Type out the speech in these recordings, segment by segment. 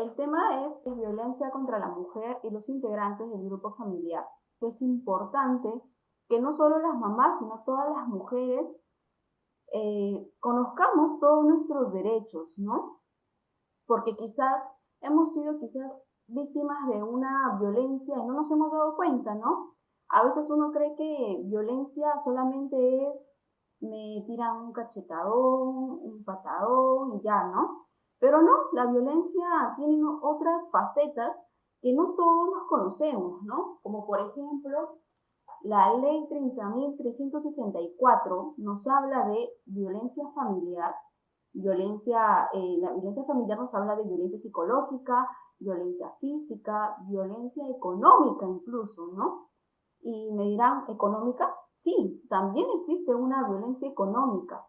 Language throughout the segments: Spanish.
El tema es violencia contra la mujer y los integrantes del grupo familiar. Es importante que no solo las mamás, sino todas las mujeres conozcamos todos nuestros derechos, ¿no? Porque quizás hemos sido víctimas de una violencia y no nos hemos dado cuenta, ¿no? A veces uno cree que violencia solamente es me tiran un cachetadón, un patadón y ya, ¿no? Pero no, la violencia tiene otras facetas que no todos los conocemos, ¿no? Como por ejemplo, la ley 30.364 nos habla de violencia familiar. La violencia familiar nos habla de violencia psicológica, violencia física, violencia económica incluso, ¿no? Y me dirán, ¿económica? Sí, también existe una violencia económica,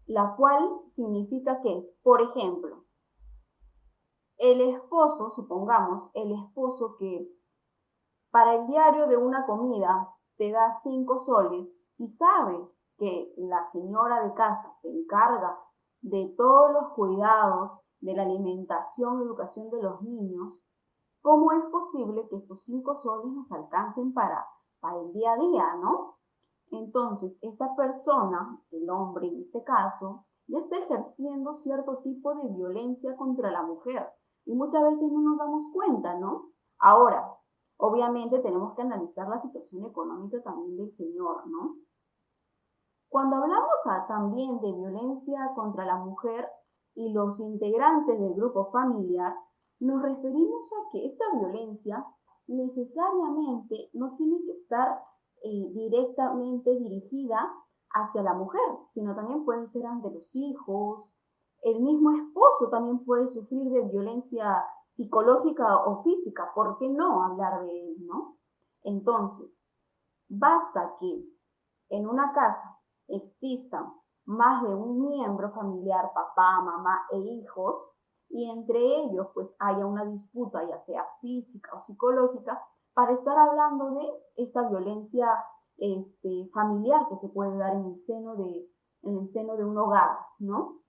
la cual significa que, por ejemplo, el esposo, supongamos, el esposo que para el diario de una comida te da 5 soles y sabe que la señora de casa se encarga de todos los cuidados, de la alimentación y educación de los niños, ¿cómo es posible que estos 5 soles nos alcancen para el día a día, no? Entonces, esta persona, el hombre en este caso, ya está ejerciendo cierto tipo de violencia contra la mujer y muchas veces no nos damos cuenta, ¿no? Ahora, obviamente tenemos que analizar la situación económica también del señor, ¿no? Cuando hablamos también de violencia contra la mujer y los integrantes del grupo familiar, nos referimos a que esta violencia necesariamente no tiene que estar directamente dirigida hacia la mujer, sino también puede ser ante los hijos. El mismo esposo también puede sufrir de violencia psicológica o física. ¿Por qué no hablar de él, no? Entonces, basta que en una casa existan más de un miembro familiar, papá, mamá e hijos, y entre ellos pues haya una disputa, ya sea física o psicológica, para estar hablando de esta violencia familiar que se puede dar en el seno de un hogar, ¿no?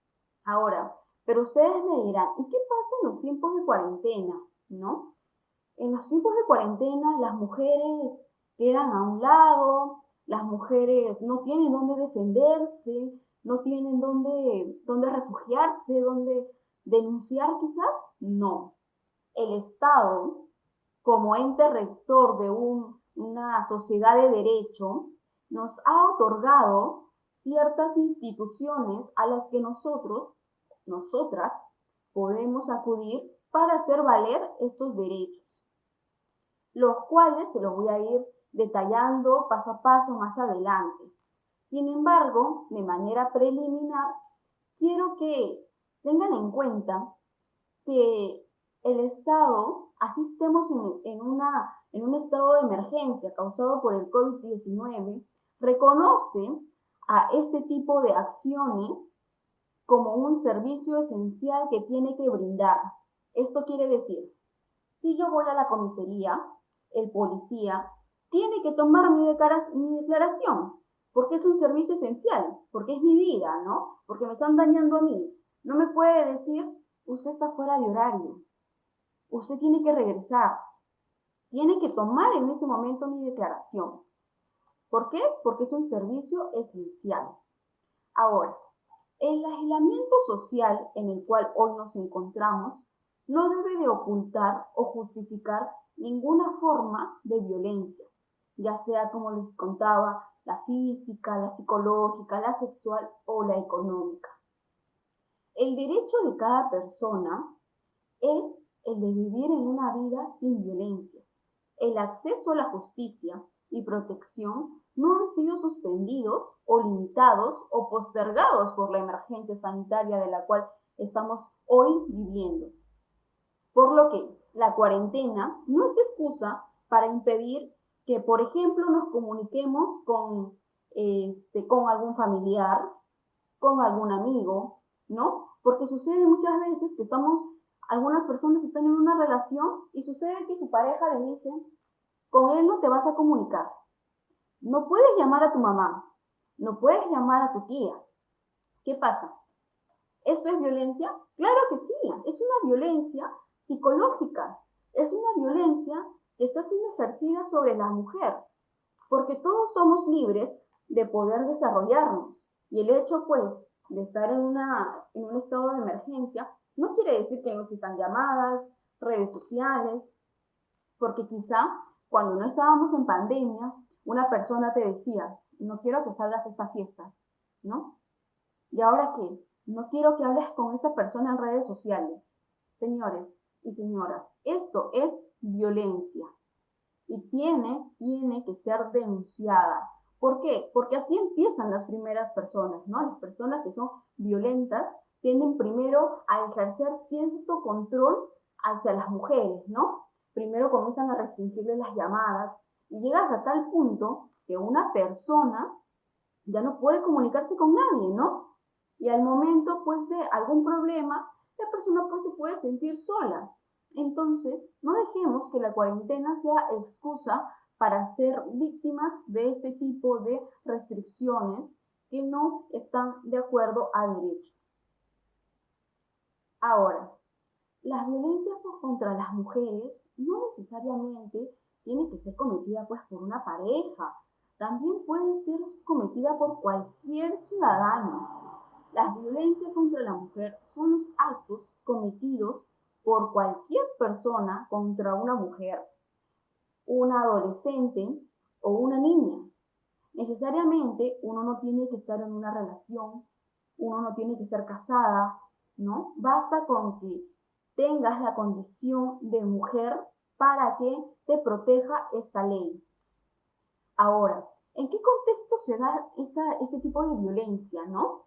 Ahora, pero ustedes me dirán, ¿y qué pasa en los tiempos de cuarentena, no? En los tiempos de cuarentena las mujeres quedan a un lado, las mujeres no tienen dónde defenderse, no tienen dónde refugiarse, dónde denunciar quizás. No. El Estado, como ente rector de una sociedad de derecho, nos ha otorgado ciertas instituciones a las que nosotras, podemos acudir para hacer valer estos derechos, los cuales se los voy a ir detallando paso a paso más adelante. Sin embargo, de manera preliminar, quiero que tengan en cuenta que el Estado, así estemos en un estado de emergencia causado por el COVID-19, reconoce a este tipo de acciones como un servicio esencial que tiene que brindar. Esto quiere decir, si yo voy a la comisaría, el policía tiene que tomar mi declaración, porque es un servicio esencial, porque es mi vida, ¿no? Porque me están dañando a mí. No me puede decir, usted está fuera de horario, usted tiene que regresar, tiene que tomar en ese momento mi declaración. ¿Por qué? Porque es un servicio esencial. Ahora, el aislamiento social en el cual hoy nos encontramos no debe de ocultar o justificar ninguna forma de violencia, ya sea, como les contaba, la física, la psicológica, la sexual o la económica. El derecho de cada persona es el de vivir en una vida sin violencia. El acceso a la justicia y protección no han sido suspendidos o limitados o postergados por la emergencia sanitaria de la cual estamos hoy viviendo. Por lo que la cuarentena no es excusa para impedir que, por ejemplo, nos comuniquemos con algún familiar, con algún amigo, ¿no? Porque sucede muchas veces que algunas personas están en una relación y sucede que su pareja le dice, con él no te vas a comunicar. No puedes llamar a tu mamá, no puedes llamar a tu tía. ¿Qué pasa? ¿Esto es violencia? Claro que sí, es una violencia psicológica, es una violencia que está siendo ejercida sobre la mujer, porque todos somos libres de poder desarrollarnos. Y el hecho, pues, de estar en un estado de emergencia, no quiere decir que no existan llamadas, redes sociales, porque quizá cuando no estábamos en pandemia, una persona te decía, no quiero que salgas a esta fiesta, ¿no? ¿Y ahora qué? No quiero que hables con esa persona en redes sociales. Señores y señoras, esto es violencia y tiene que ser denunciada. ¿Por qué? Porque así empiezan las primeras personas, ¿no? Las personas que son violentas tienden primero a ejercer cierto control hacia las mujeres, ¿no? Primero comienzan a restringirles las llamadas y llegas a tal punto que una persona ya no puede comunicarse con nadie, ¿no? Y al momento, pues, de algún problema, la persona, pues, se puede sentir sola. Entonces, no dejemos que la cuarentena sea excusa para ser víctimas de este tipo de restricciones que no están de acuerdo a derecho. Ahora, las violencias contra las mujeres no necesariamente tienen que ser cometidas pues por una pareja, también puede ser cometida por cualquier ciudadano. Las violencias contra la mujer son los actos cometidos por cualquier persona contra una mujer, una adolescente o una niña. Necesariamente uno no tiene que estar en una relación, uno no tiene que ser casada, ¿no? Basta con que tengas la condición de mujer para que te proteja esta ley. Ahora, ¿en qué contexto se da este tipo de violencia, no?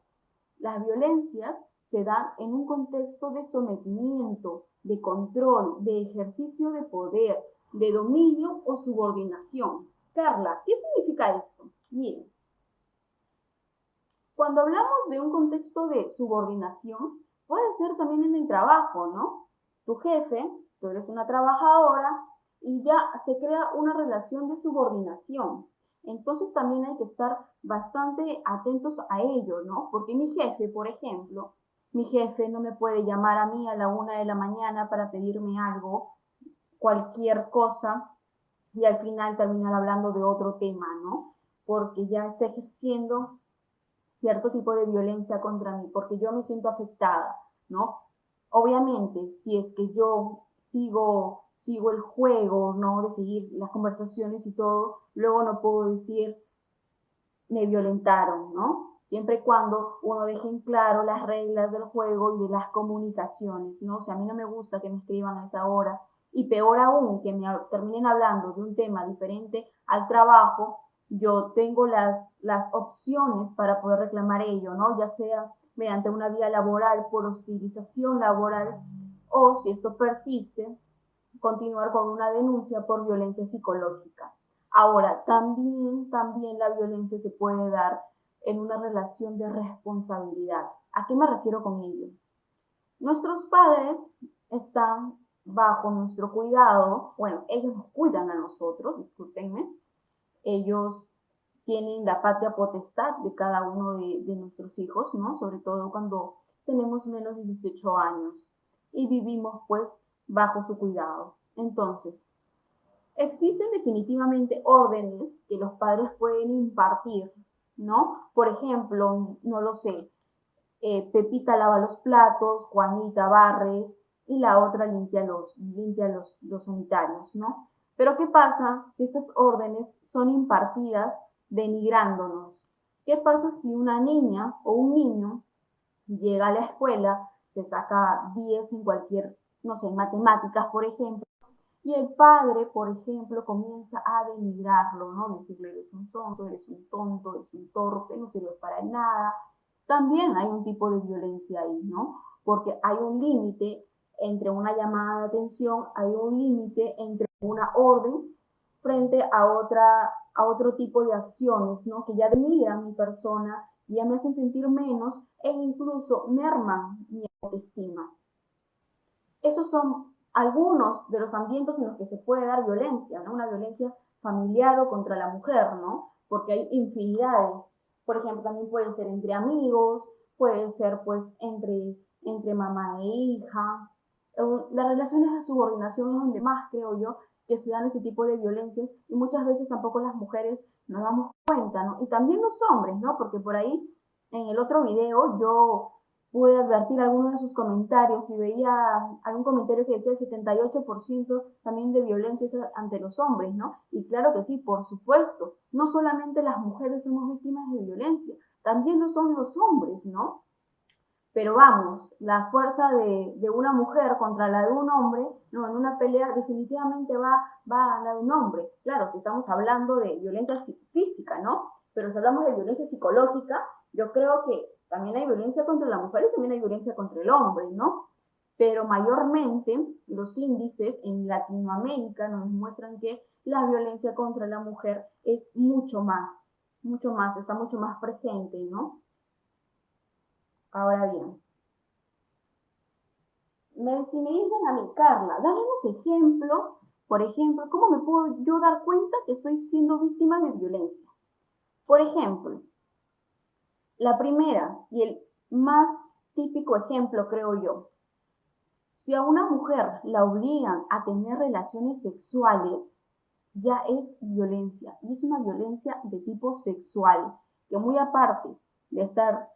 Las violencias se dan en un contexto de sometimiento, de control, de ejercicio de poder, de dominio o subordinación. Carla, ¿qué significa esto? Miren, cuando hablamos de un contexto de subordinación, puede ser también en el trabajo, ¿no? Tu jefe, tú eres una trabajadora y ya se crea una relación de subordinación. Entonces también hay que estar bastante atentos a ello, ¿no? Porque mi jefe, por ejemplo, mi jefe no me puede llamar a mí a la 1 de la mañana para pedirme algo, cualquier cosa, y al final terminar hablando de otro tema, ¿no? Porque ya está ejerciendo cierto tipo de violencia contra mí, porque yo me siento afectada, ¿no? Obviamente, si es que yo sigo el juego, ¿no? De seguir las conversaciones y todo, luego no puedo decir, me violentaron, ¿no? Siempre y cuando uno deje en claro las reglas del juego y de las comunicaciones, ¿no? O sea, a mí no me gusta que me escriban a esa hora, y peor aún, que me terminen hablando de un tema diferente al trabajo, yo tengo las opciones para poder reclamar ello, ¿no? Ya sea mediante una vía laboral por hostilización laboral o, si esto persiste, continuar con una denuncia por violencia psicológica. Ahora, también la violencia se puede dar en una relación de responsabilidad. ¿A qué me refiero con ello? Nuestros padres están bajo nuestro cuidado, bueno, ellos nos cuidan a nosotros, discúlpenme, ellos tienen la patria potestad de cada uno de nuestros hijos, ¿no? Sobre todo cuando tenemos menos de 18 años y vivimos pues bajo su cuidado. Entonces, existen definitivamente órdenes que los padres pueden impartir, ¿no? Por ejemplo, no lo sé, Pepita lava los platos, Juanita barre y la otra limpia los sanitarios, ¿no? Pero ¿qué pasa si estas órdenes son impartidas denigrándonos? ¿Qué pasa si una niña o un niño llega a la escuela, se saca 10 en cualquier, no sé, en matemáticas, por ejemplo, y el padre, por ejemplo, comienza a denigrarlo, ¿no? Decirle, eres un sonso, eres un tonto, eres un torpe, no sirves para nada. También hay un tipo de violencia ahí, ¿no? Porque hay un límite entre una llamada de atención, hay un límite entre una orden frente a otro tipo de acciones, ¿no? Que ya denigran mi persona, ya me hacen sentir menos e incluso merman mi autoestima. Esos son algunos de los ambientes en los que se puede dar violencia, ¿no? Una violencia familiar o contra la mujer, ¿no? Porque hay infinidades. Por ejemplo, también pueden ser entre amigos, puede ser pues entre mamá e hija. Las relaciones de subordinación es donde más creo yo que se dan ese tipo de violencias y muchas veces tampoco las mujeres nos damos cuenta, ¿no? Y también los hombres, ¿no? Porque por ahí en el otro video yo pude advertir algunos de sus comentarios y veía algún comentario que decía el 78% también de violencias ante los hombres, ¿no? Y claro que sí, por supuesto, no solamente las mujeres somos víctimas de violencia, también lo son los hombres, ¿no? Pero vamos, la fuerza de una mujer contra la de un hombre, no, en una pelea definitivamente va a ganar un hombre. Claro, si estamos hablando de violencia física, ¿no? Pero si hablamos de violencia psicológica, yo creo que también hay violencia contra la mujer y también hay violencia contra el hombre, ¿no? Pero mayormente los índices en Latinoamérica nos muestran que la violencia contra la mujer es mucho más, está mucho más presente, ¿no? Ahora bien, si me dicen a mí, Carla, dame unos ejemplos, por ejemplo, ¿cómo me puedo yo dar cuenta que estoy siendo víctima de violencia? Por ejemplo, la primera y el más típico ejemplo, creo yo, si a una mujer la obligan a tener relaciones sexuales, ya es violencia, y es una violencia de tipo sexual, que muy aparte de estar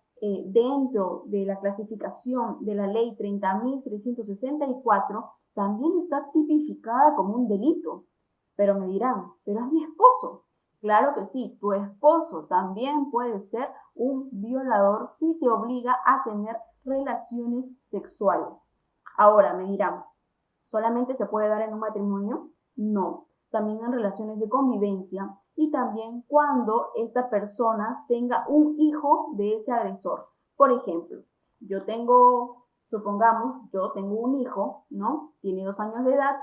dentro de la clasificación de la ley 30.364, también está tipificada como un delito. Pero me dirán, pero es mi esposo. Claro que sí, tu esposo también puede ser un violador si te obliga a tener relaciones sexuales. Ahora me dirán, ¿solamente se puede dar en un matrimonio? No, también en relaciones de convivencia y también cuando esta persona tenga un hijo de ese agresor. Por ejemplo, supongamos, yo tengo un hijo, ¿no? Tiene 2 años de edad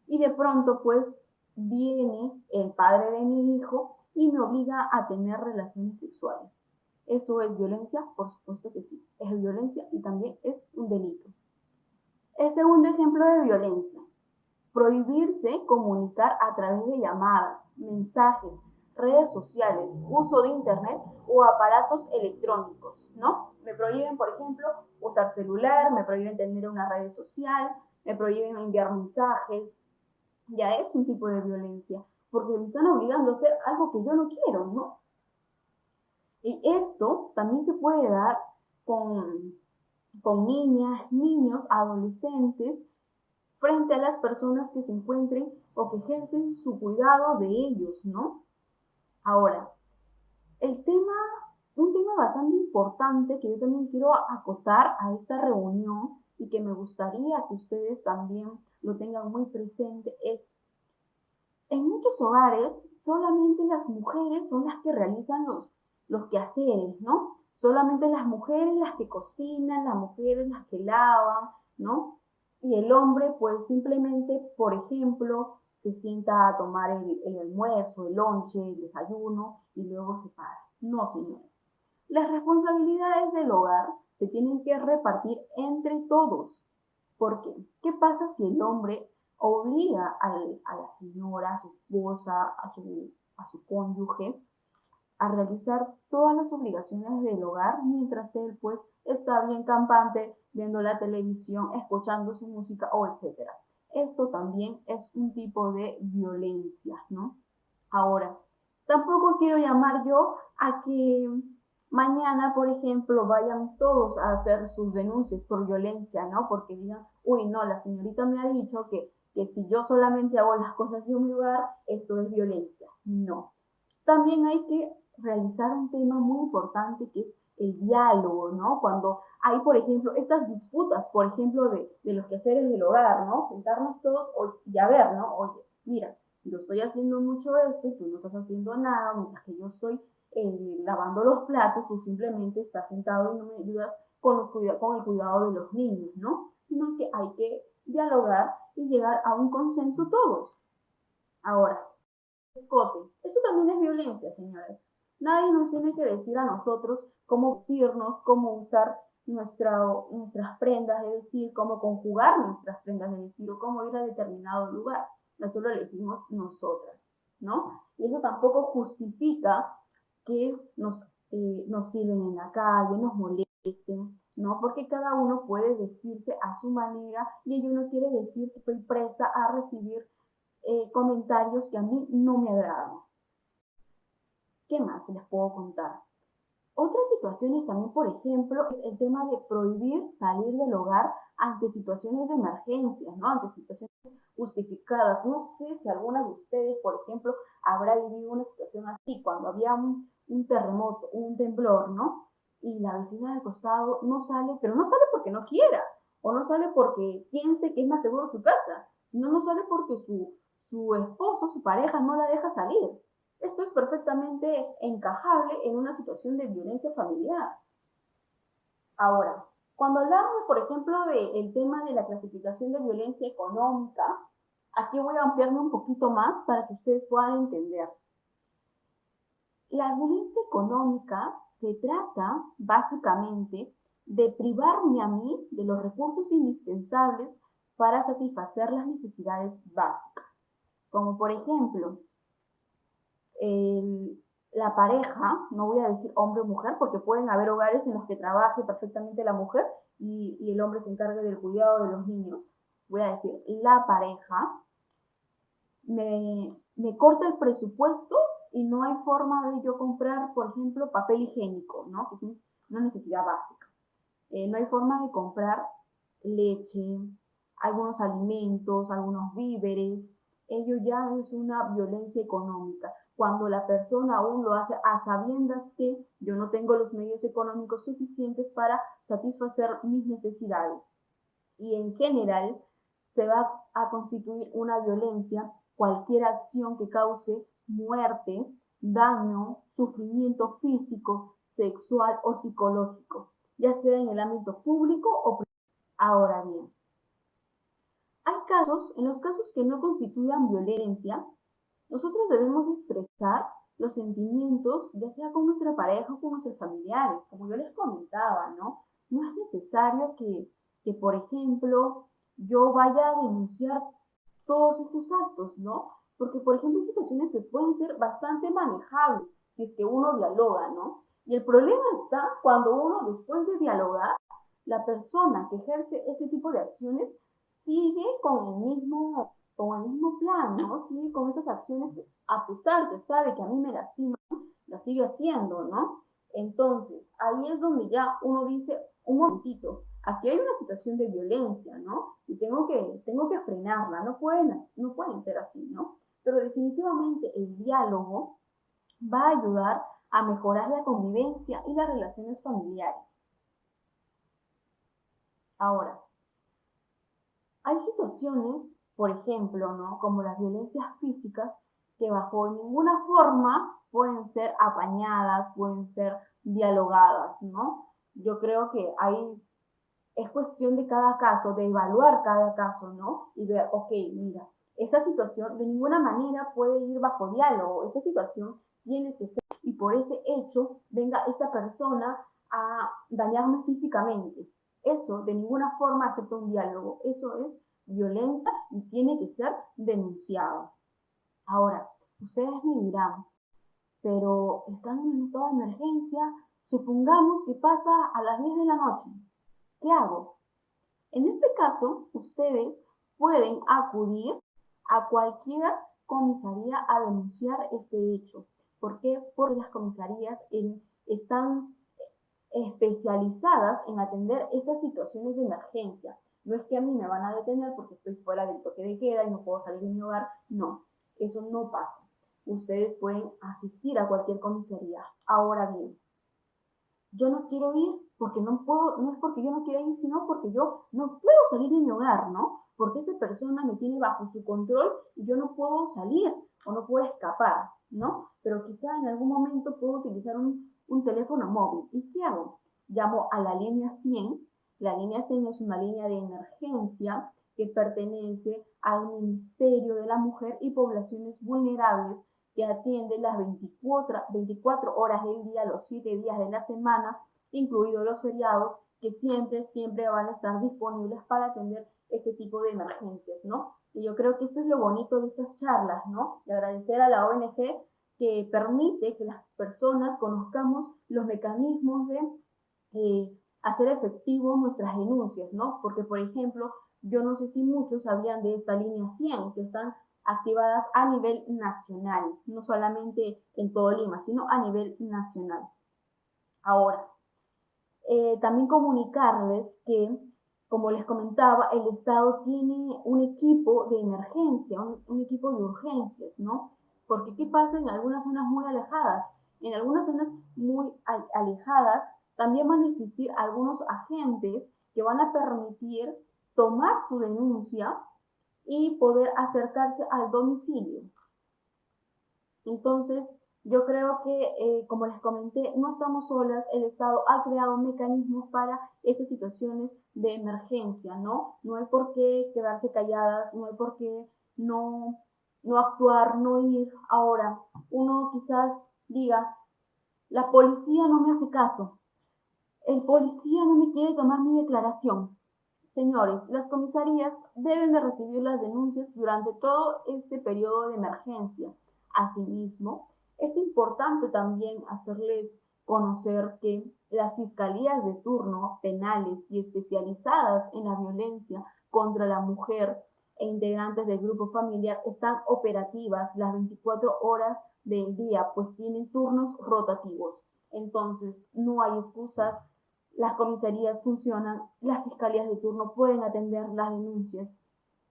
y de pronto pues viene el padre de mi hijo y me obliga a tener relaciones sexuales. ¿Eso es violencia? Por supuesto que sí, es violencia y también es un delito. El segundo ejemplo de violencia, prohibirse comunicar a través de llamadas, mensajes, redes sociales, uso de internet o aparatos electrónicos, ¿no? Me prohíben, por ejemplo, usar celular, me prohíben tener una red social, me prohíben enviar mensajes. Ya es un tipo de violencia, porque me están obligando a hacer algo que yo no quiero, ¿no? Y esto también se puede dar con niñas, niños, adolescentes, frente a las personas que se encuentren o que ejercen su cuidado de ellos, ¿no? Ahora, un tema bastante importante que yo también quiero acotar a esta reunión y que me gustaría que ustedes también lo tengan muy presente es, en muchos hogares solamente las mujeres son las que realizan los quehaceres, ¿no? Solamente las mujeres las que cocinan, las mujeres las que lavan, ¿no? Y el hombre pues simplemente, por ejemplo, se sienta a tomar el almuerzo, el lonche, el desayuno y luego se para. No, señores. Las responsabilidades del hogar se tienen que repartir entre todos. ¿Por qué? ¿Qué pasa si el hombre obliga a la señora, a su esposa, a su cónyuge, a realizar todas las obligaciones del hogar mientras él pues está bien campante viendo la televisión, escuchando su música o etcétera? Esto también es un tipo de violencia, ¿no? Ahora, tampoco quiero llamar yo a que mañana, por ejemplo, vayan todos a hacer sus denuncias por violencia, ¿no? Porque digan, uy, no, la señorita me ha dicho que si yo solamente hago las cosas de mi hogar, esto es violencia. No. También hay que realizar un tema muy importante que es el diálogo, ¿no? Cuando hay, por ejemplo, estas disputas, por ejemplo, de los quehaceres del hogar, ¿no? Sentarnos todos y a ver, ¿no? Oye, mira, yo estoy haciendo mucho esto y tú no estás haciendo nada, mientras que yo estoy lavando los platos, tú simplemente estás sentado y no me ayudas con el cuidado de los niños, ¿no? Sino que hay que dialogar y llegar a un consenso todos. Ahora, escote. Eso también es violencia, señores. Nadie nos tiene que decir a nosotros cómo vestirnos, cómo usar nuestras prendas de vestir, cómo conjugar nuestras prendas de vestir o cómo ir a determinado lugar. Eso lo elegimos nosotras, ¿no? Y eso tampoco justifica que nos sirven en la calle, nos molesten. ¿no? Porque cada uno puede vestirse a su manera y ello no quiere decir que estoy presta a recibir comentarios que a mí no me agradan. ¿Qué más les puedo contar? Otras situaciones también, por ejemplo, es el tema de prohibir salir del hogar ante situaciones de emergencia, ¿no? Ante situaciones justificadas. No sé si alguna de ustedes, por ejemplo, habrá vivido una situación así, cuando había un terremoto, un temblor, ¿no? Y la vecina del costado no sale, pero no sale porque no quiera, o no sale porque piense que es más seguro su casa, sino no sale porque su esposo, su pareja, no la deja salir. Esto es perfectamente encajable en una situación de violencia familiar. Ahora, cuando hablamos, por ejemplo, del tema de la clasificación de violencia económica, aquí voy a ampliarme un poquito más para que ustedes puedan entender. La violencia económica se trata básicamente de privarme a mí de los recursos indispensables para satisfacer las necesidades básicas, como por ejemplo el, la pareja, no voy a decir hombre o mujer, porque pueden haber hogares en los que trabaje perfectamente la mujer y el hombre se encargue del cuidado de los niños. Voy a decir, la pareja me corta el presupuesto y no hay forma de yo comprar, por ejemplo, papel higiénico, ¿no? Que es una necesidad básica. No hay forma de comprar leche, algunos alimentos, algunos víveres. Ello ya es una violencia económica. Cuando la persona aún lo hace a sabiendas que yo no tengo los medios económicos suficientes para satisfacer mis necesidades. Y en general se va a constituir una violencia cualquier acción que cause muerte, daño, sufrimiento físico, sexual o psicológico, ya sea en el ámbito público o privado. Ahora bien, hay casos, en los casos que no constituyan violencia, nosotros debemos expresar los sentimientos, ya sea con nuestra pareja o con nuestros familiares, como yo les comentaba, ¿no? No es necesario que por ejemplo, yo vaya a denunciar todos estos actos, ¿no? Porque, por ejemplo, hay situaciones que pueden ser bastante manejables si es que uno dialoga, ¿no? Y el problema está cuando uno, después de dialogar, la persona que ejerce este tipo de acciones sigue con el mismo plan, ¿no? Sigue con esas acciones que, a pesar que sabe que a mí me lastiman, las sigue haciendo, ¿no? Entonces, ahí es donde ya uno dice, un momentito, aquí hay una situación de violencia, ¿no? Y tengo que frenarla, no pueden ser así, ¿no? Pero definitivamente el diálogo va a ayudar a mejorar la convivencia y las relaciones familiares. Ahora, hay situaciones, por ejemplo, ¿no? Como las violencias físicas, que bajo ninguna forma pueden ser apañadas, pueden ser dialogadas, ¿no? Yo creo que es cuestión de cada caso, de evaluar cada caso, ¿no? Y ver, ok, mira, esa situación de ninguna manera puede ir bajo diálogo, esa situación tiene que ser, y por ese hecho venga esta persona a dañarme físicamente. Eso de ninguna forma acepta un diálogo, eso es violencia y tiene que ser denunciado. Ahora, ustedes me dirán, pero están en un estado de emergencia, supongamos que pasa a las 10 de la noche. ¿Qué hago? En este caso, ustedes pueden acudir a cualquier comisaría a denunciar este hecho. ¿Por qué? Porque las comisarías están especializadas en atender esas situaciones de emergencia. No es que a mí me van a detener porque estoy fuera del toque de queda y no puedo salir de mi hogar. No, eso no pasa. Ustedes pueden asistir a cualquier comisaría. Ahora bien, yo no quiero ir porque no puedo, no es porque yo no quiera ir, sino porque yo no puedo salir de mi hogar, ¿no? Porque esa persona me tiene bajo su control y yo no puedo salir o no puedo escapar, ¿no? Pero quizá en algún momento puedo utilizar un teléfono móvil. ¿Y qué hago? Llamo a la línea 100. La línea 100 es una línea de emergencia que pertenece al Ministerio de la Mujer y Poblaciones Vulnerables, que atiende las 24 horas del día, los 7 días de la semana, incluidos los feriados, que siempre van a estar disponibles para atender ese tipo de emergencias, ¿no? Y yo creo que esto es lo bonito de estas charlas, ¿no? De agradecer a la ONG que permite que las personas conozcamos los mecanismos de hacer efectivo nuestras denuncias, ¿no? Porque, por ejemplo, yo no sé si muchos sabían de esta línea 100, que están activadas a nivel nacional, no solamente en todo Lima, sino a nivel nacional. Ahora, también comunicarles que, como les comentaba, el Estado tiene un equipo de emergencia, un equipo de urgencias, ¿no? Porque ¿qué pasa en algunas zonas muy alejadas? En algunas zonas muy alejadas también van a existir algunos agentes que van a permitir tomar su denuncia y poder acercarse al domicilio. Entonces, yo creo que, como les comenté, no estamos solas, el Estado ha creado mecanismos para esas situaciones de emergencia, ¿no? No hay por qué quedarse calladas, no hay por qué no, no actuar, no ir. Ahora, uno quizás diga, la policía no me hace caso, el policía no me quiere tomar mi declaración. Señores, las comisarías deben de recibir las denuncias durante todo este periodo de emergencia. Asimismo, es importante también hacerles conocer que las fiscalías de turno penales y especializadas en la violencia contra la mujer e integrantes del grupo familiar están operativas las 24 horas del día, pues tienen turnos rotativos. Entonces, no hay excusas, las comisarías funcionan, las fiscalías de turno pueden atender las denuncias.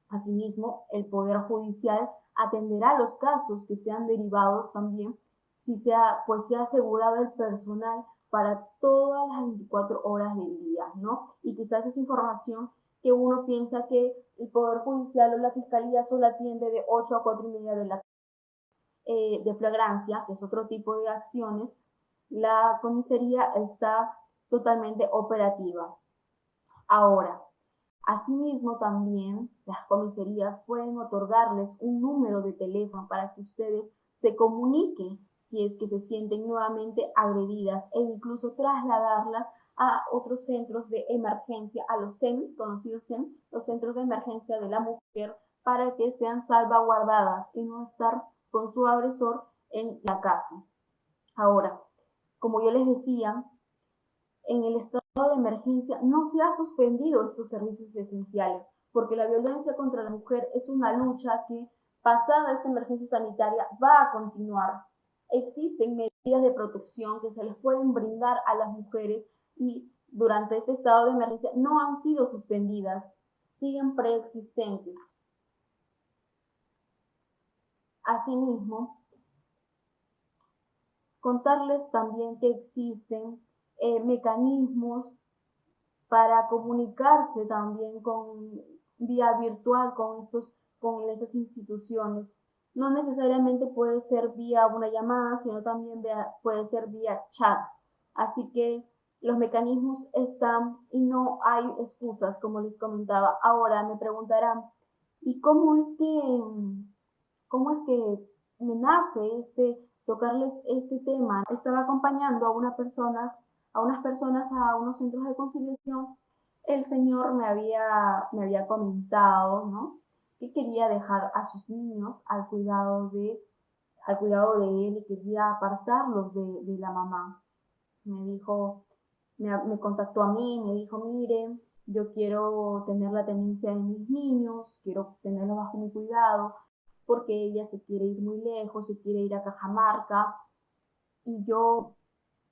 Asimismo, el Poder Judicial atenderá los casos que sean derivados también, si pues se ha asegurado el personal para todas las 24 horas del día, ¿no? Y quizás esa información que uno piensa que el Poder Judicial o la Fiscalía solo atiende de 8 a 4 y media de la de flagrancia, que es otro tipo de acciones, la comisaría está totalmente operativa. Ahora, asimismo también las comisarías pueden otorgarles un número de teléfono para que ustedes se comuniquen si es que se sienten nuevamente agredidas e incluso trasladarlas a otros centros de emergencia, a los CEM, conocidos CEM, los centros de emergencia de la mujer, para que sean salvaguardadas y no estar con su agresor en la casa. Ahora, como yo les decía, en el estado de emergencia no se ha suspendido estos servicios esenciales, porque la violencia contra la mujer es una lucha que, pasada esta emergencia sanitaria, va a continuar. Existen medidas de protección que se les pueden brindar a las mujeres y durante este estado de emergencia no han sido suspendidas, siguen preexistentes. Asimismo, contarles también que existen mecanismos para comunicarse también con vía virtual con esas instituciones. No necesariamente puede ser vía una llamada, sino también puede ser vía chat. Así que los mecanismos están y no hay excusas, como les comentaba. Ahora me preguntarán, ¿y cómo es que me nace tocarles este tema? Estaba acompañando a unas personas a unos centros de conciliación. El señor me había comentado, ¿no? Que quería dejar a sus niños al cuidado de él y quería apartarlos de la mamá. Me dijo, me contactó a mí, me dijo, mire, yo quiero tener la tenencia de mis niños, quiero tenerlos bajo mi cuidado, porque ella se quiere ir muy lejos, se quiere ir a Cajamarca. Y yo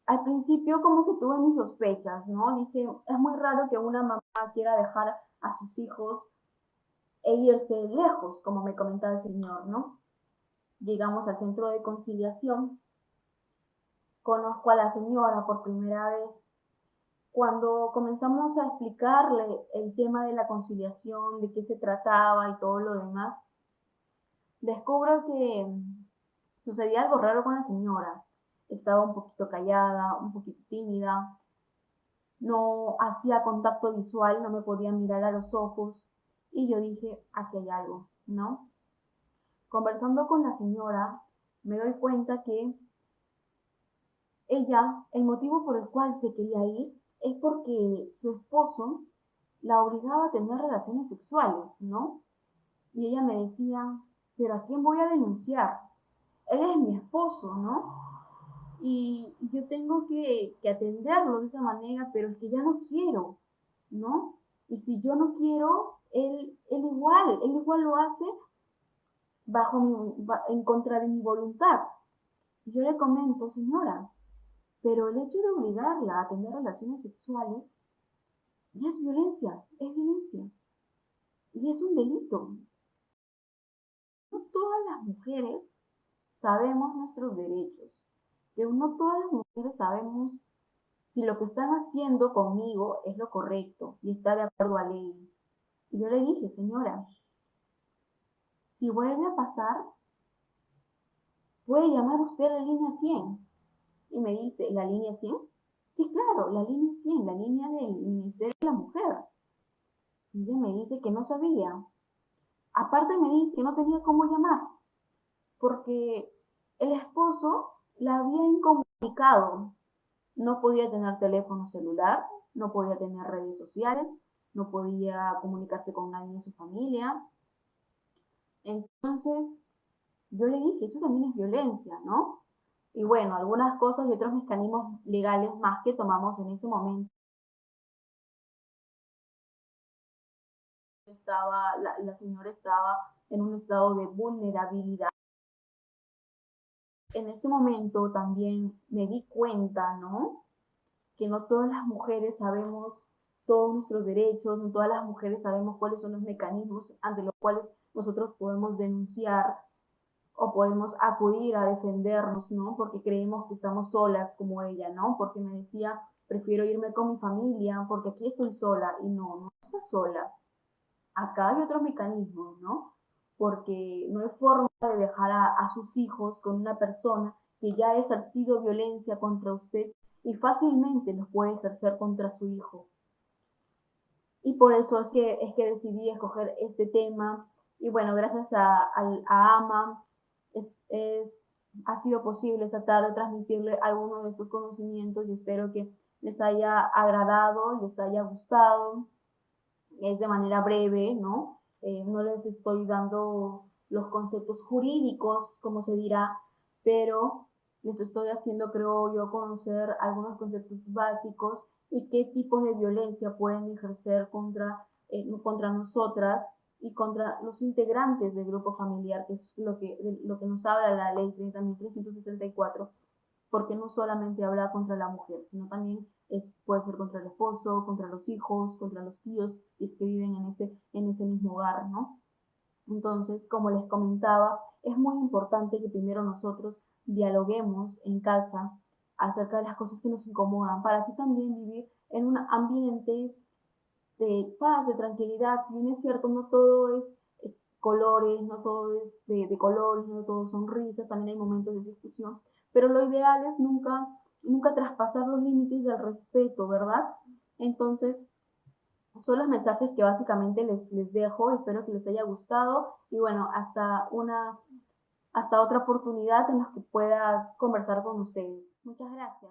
al principio como que tuve mis sospechas, ¿no? Dije, es muy raro que una mamá quiera dejar a sus hijos e irse lejos, como me comentaba el señor, ¿no? Llegamos al centro de conciliación, conozco a la señora por primera vez. Cuando comenzamos a explicarle el tema de la conciliación, de qué se trataba y todo lo demás, descubro que sucedía algo raro con la señora. Estaba un poquito callada, un poquito tímida, no hacía contacto visual, no me podía mirar a los ojos y yo dije, aquí hay algo, ¿no? Conversando con la señora, me doy cuenta que ella, el motivo por el cual se quería ir es porque su esposo la obligaba a tener relaciones sexuales, ¿no? Y ella me decía, pero ¿a quién voy a denunciar? Él es mi esposo, ¿no? y yo tengo que atenderlo de esa manera, pero es que ya no quiero, ¿no? Y si yo no quiero, él igual lo hace en contra de mi voluntad. Y yo le comento, señora, pero el hecho de obligarla a tener relaciones sexuales ya es violencia y es un delito. No todas las mujeres sabemos nuestros derechos, que no todas las mujeres sabemos si lo que están haciendo conmigo es lo correcto y está de acuerdo a ley. Y yo le dije, señora, si vuelve a pasar, puede llamar usted a la línea 100. Y me dice, ¿la línea 100? Sí, claro, la línea 100, la línea del Ministerio de la Mujer. Y ella me dice que no sabía. Aparte me dice que no tenía cómo llamar, porque el esposo la había incomunicado. No podía tener teléfono celular, no podía tener redes sociales, no podía comunicarse con nadie en su familia. Entonces, yo le dije, eso también es violencia, ¿no? Y bueno, algunas cosas y otros mecanismos legales más que tomamos en ese momento. La señora estaba en un estado de vulnerabilidad. En ese momento también me di cuenta, ¿no? Que no todas las mujeres sabemos todos nuestros derechos, no todas las mujeres sabemos cuáles son los mecanismos ante los cuales nosotros podemos denunciar o podemos acudir a defendernos, ¿no? Porque creemos que estamos solas como ella, ¿no? Porque me decía, prefiero irme con mi familia porque aquí estoy sola y no, no estás sola. Acá hay otros mecanismos, ¿no? Porque no hay forma de dejar a sus hijos con una persona que ya ha ejercido violencia contra usted y fácilmente los puede ejercer contra su hijo. Y por eso es que decidí escoger este tema. Y bueno, gracias a AMA ha sido posible esta tarde transmitirle algunos de estos conocimientos y espero que les haya agradado, les haya gustado. Es de manera breve, ¿no? No les estoy dando los conceptos jurídicos, como se dirá, pero les estoy haciendo, creo yo, conocer algunos conceptos básicos y qué tipos de violencia pueden ejercer contra nosotras y contra los integrantes del grupo familiar, que es lo que nos habla la ley 30.364, porque no solamente habla contra la mujer, sino también puede ser contra el esposo, contra los hijos, contra los tíos, si es que viven en ese mismo hogar, ¿no? Entonces, como les comentaba, es muy importante que primero nosotros dialoguemos en casa acerca de las cosas que nos incomodan, para así también vivir en un ambiente de paz, de tranquilidad. Si bien es cierto, no todo es colores, no todo es de colores, no todo son risas, también hay momentos de discusión, pero lo ideal es nunca traspasar los límites del respeto, ¿verdad? Entonces, son los mensajes que básicamente les dejo, espero que les haya gustado y bueno, hasta otra oportunidad en la que pueda conversar con ustedes. Muchas gracias.